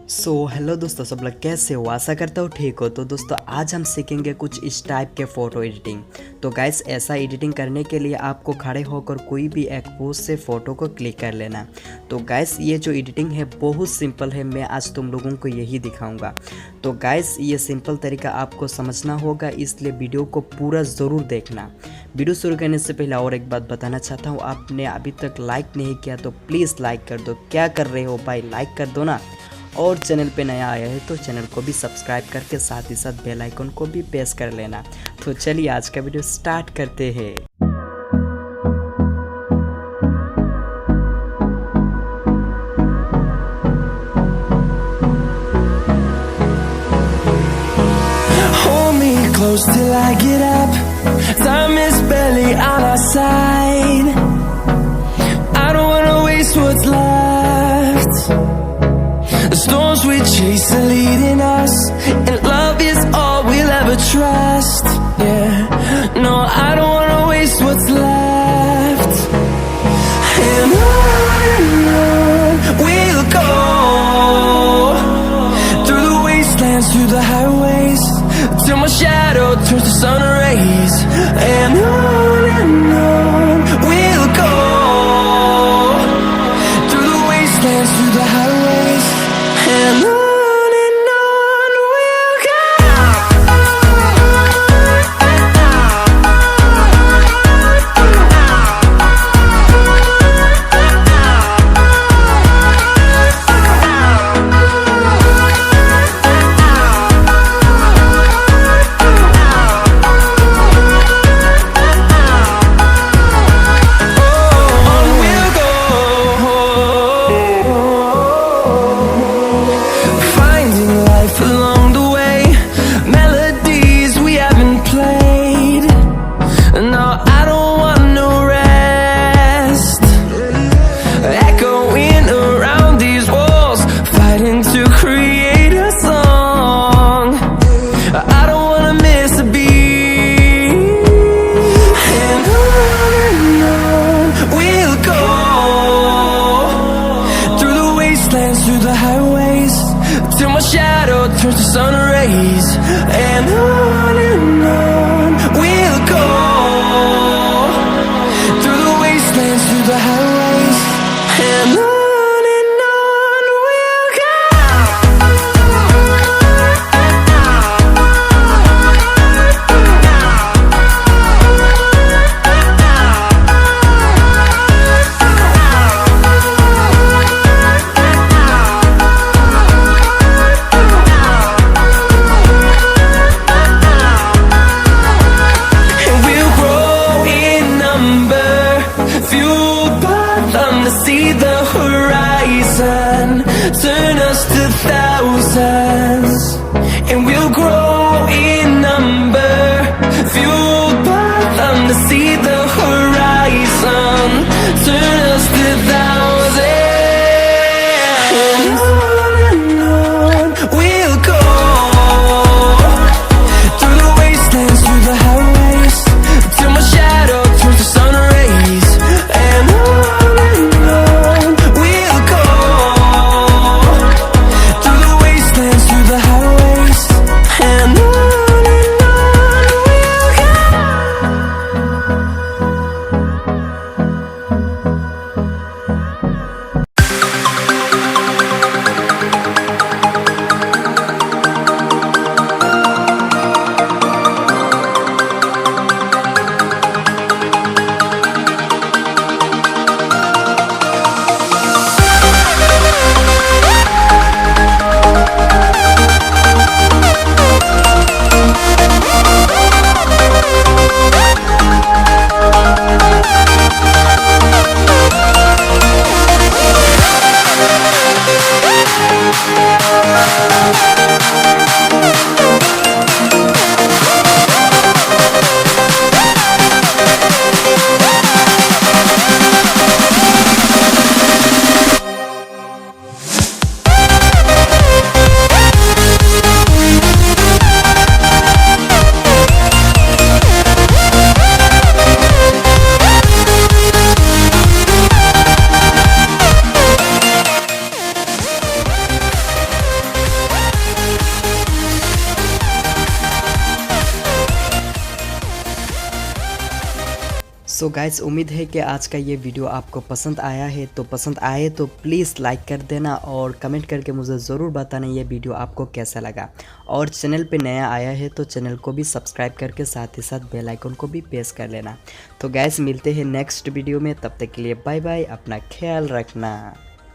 Hello दोस्तों, सब लोग कैसे हो? आशा करता हूँ ठीक हो। तो दोस्तों आज हम सीखेंगे कुछ इस टाइप के फ़ोटो एडिटिंग। तो गाइस ऐसा एडिटिंग करने के लिए आपको खड़े होकर कोई भी एक पोज से फ़ोटो को क्लिक कर लेना। तो गाइस ये जो एडिटिंग है बहुत सिंपल है, मैं आज तुम लोगों को यही दिखाऊंगा। तो गाइस ये सिंपल तरीका आपको समझना होगा, इसलिए वीडियो को पूरा ज़रूर देखना। वीडियो शुरू करने से पहले और एक बात बताना चाहता हूँ, आपने अभी तक लाइक नहीं किया तो प्लीज़ लाइक कर दो। क्या कर रहे हो भाई, लाइक कर दो ना। और चैनल पे नया आया है तो चैनल को भी सब्सक्राइब करके साथ ही साथ बेल आइकन को भी प्रेस कर लेना। तो चलिए आज का वीडियो स्टार्ट करते हैं। Hold me close till I get up. Time is barely on our side. I don't wanna waste what's left. The storms we chase are leading us, and love is all we'll ever trust. Yeah, no, I don't wanna waste what's left. And on we'll go, through the wastelands, through the highways, till my shadow turns to sun rays. And on we'll go, through the wastelands, through the highways. And on we'll go. Through the highways, till my shadow turns to sun rays. And on we'll go, through the wastelands, through the highways. And on we'll go. See the horizon, turn us to thousands, and we'll grow in number, fueled by them to see the horizon, turn us to thousands. And on we'll go, through the wastelands, through the highways, till my shadow turns to sun rays. And and so guys, उम्मीद है कि आज का ये video आपको पसंद आया है। तो पसंद आए तो प्लीज़ लाइक कर देना और कमेंट करके मुझे ज़रूर बताना ये वीडियो आपको कैसा लगा। और चैनल पे नया आया है तो चैनल को भी सब्सक्राइब करके साथ ही साथ बेल आइकन को भी प्रेस कर लेना। तो गाइस, मिलते हैं नेक्स्ट वीडियो में, तब तक के लिए बाय बाय, अपना ख्याल रखना।